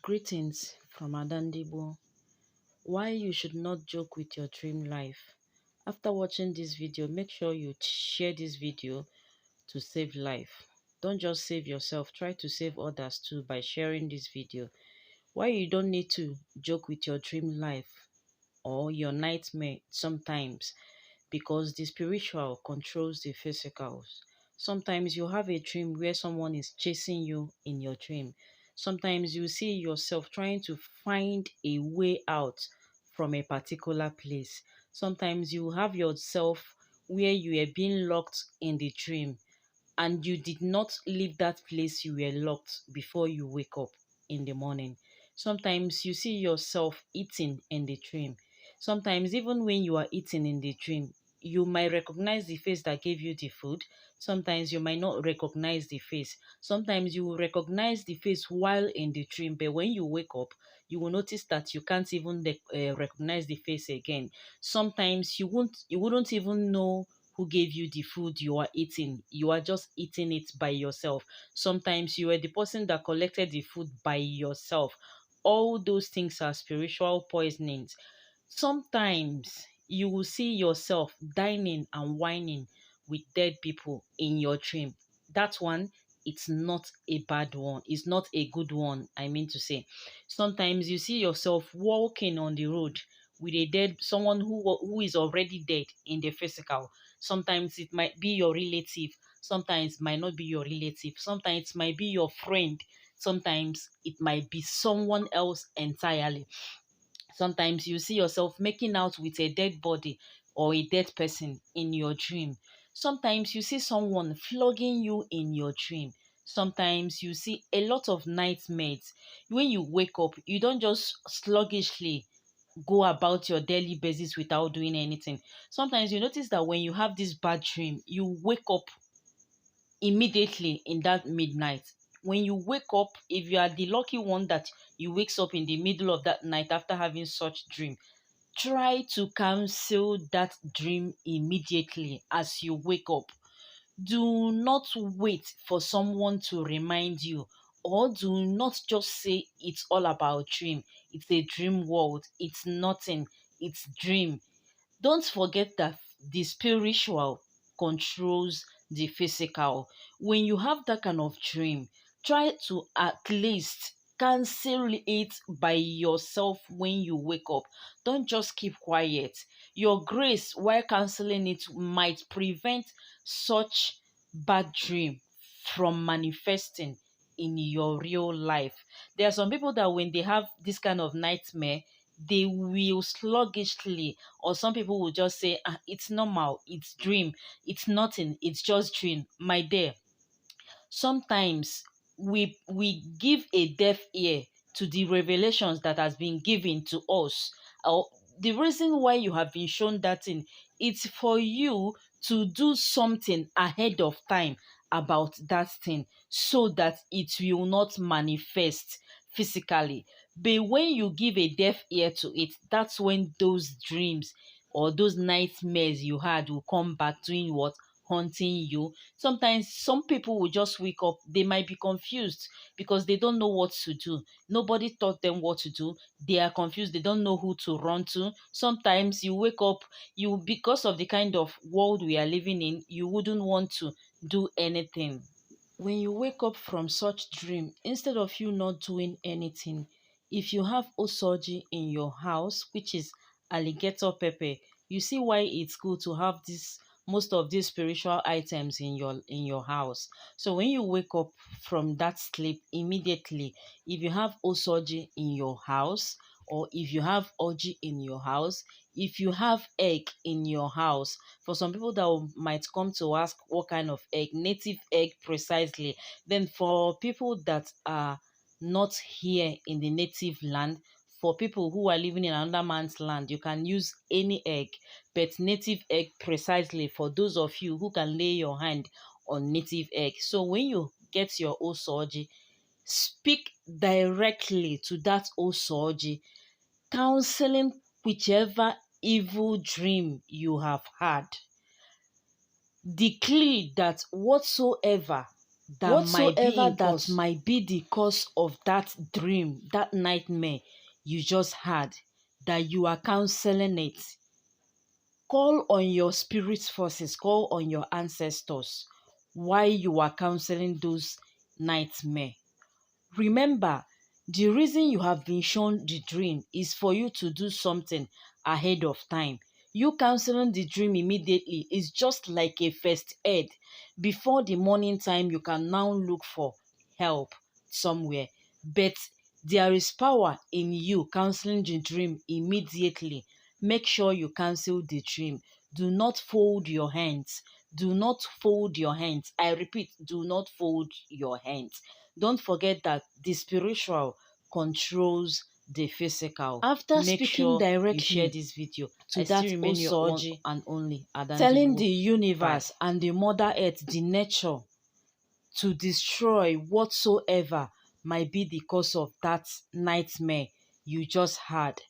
Greetings from Adandibo. Why you should not joke with your dream life. After watching this video, make sure you share this video to save life. Don't just save yourself, try to save others too by sharing this video. Why you don't need to joke with your dream life or your nightmare sometimes, because the spiritual controls the physical. Sometimes you have a dream where someone is chasing you in your dream. Sometimes you see yourself trying to find a way out from a particular place. Sometimes you have yourself where you are being locked in the dream and you did not leave that place you were locked before you wake up in the morning. Sometimes you see yourself eating in the dream. Sometimes, even when you are eating in the dream, you might recognize the face that gave you the food. Sometimes you might not recognize the face. Sometimes you will recognize the face while in the dream, but when you wake up, you will notice that you can't even recognize the face again. Sometimes you wouldn't even know who gave you the food you are eating. You are just eating it by yourself. Sometimes you were the person that collected the food by yourself. All those things are spiritual poisonings. Sometimes you will see yourself dining and whining with dead people in your dream. That one, it's not a bad one. It's not a good one, I mean to say. Sometimes you see yourself walking on the road with a dead someone who is already dead in the physical. Sometimes it might be your relative. Sometimes it might not be your relative. Sometimes it might be your friend. Sometimes it might be someone else entirely. Sometimes you see yourself making out with a dead body or a dead person in your dream. Sometimes you see someone flogging you in your dream. Sometimes you see a lot of nightmares. When you wake up, you don't just sluggishly go about your daily basis without doing anything. Sometimes you notice that when you have this bad dream, you wake up immediately in that midnight. When you wake up, if you are the lucky one that you wakes up in the middle of that night after having such dream, try to cancel that dream immediately as you wake up. Do not wait for someone to remind you, or do not just say it's all about dream. It's a dream world. It's nothing. It's dream. Don't forget that the spiritual controls the physical. When you have that kind of dream, try to at least cancel it by yourself when you wake up. Don't just keep quiet. Your grace, while canceling it, might prevent such bad dream from manifesting in your real life. There are some people that when they have this kind of nightmare, they will sluggishly, or some people will just say, it's normal, it's dream, it's nothing, it's just dream. My dear, sometimes we give a deaf ear to the revelations that has been given to us, or the reason why you have been shown that thing, it's for you to do something ahead of time about that thing so that it will not manifest physically. But when you give a deaf ear to it, that's when those dreams or those nightmares you had will come back doing what? Haunting you. Sometimes some people will just wake up, they might be confused because they don't know what to do. Nobody taught them what to do. They are confused, they don't know who to run to. Sometimes you wake up, you, because of the kind of world we are living in, you wouldn't want to do anything. When you wake up from such dream, instead of you not doing anything, if you have osoji in your house, which is alligator pepper, you see why it's good to have this most of these spiritual items in your house. So when you wake up from that sleep immediately, if you have osoji in your house, or if you have orgy in your house, if you have egg in your house, for some people that might come to ask what kind of egg, native egg precisely, then for people that are not here in the native land, for people who are living in another man's land, you can use any egg, but native egg precisely for those of you who can lay your hand on native egg. So when you get your osoji, speak directly to that osoji, counseling whichever evil dream you have had. Declare that whatsoever that whatsoever that might be the cause of that dream, that nightmare you just had, that you are counseling it, call on your spirit forces, call on your ancestors while you are counseling those nightmare. Remember, the reason you have been shown the dream is for you to do something ahead of time. You canceling the dream immediately is just like a first aid. Before the morning time, you can now look for help somewhere. But there is power in you canceling the dream immediately. Make sure you cancel the dream. Do not fold your hands. Do not fold your hands. I repeat, do not fold your hands. Don't forget that the spiritual controls the physical. After speaking sure directly you share this video to that Osoji and only Adandibo, telling the universe and the Mother Earth, the nature, to destroy whatsoever might be the cause of that nightmare you just had.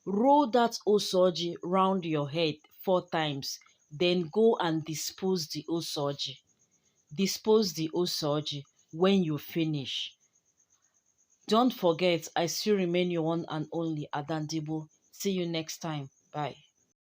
Roll that Osoji round your head 4 times, then go and dispose the Osoji. Dispose the Osoji when you finish. Don't forget, I still remain your one and only Adandibo. See you next time. Bye.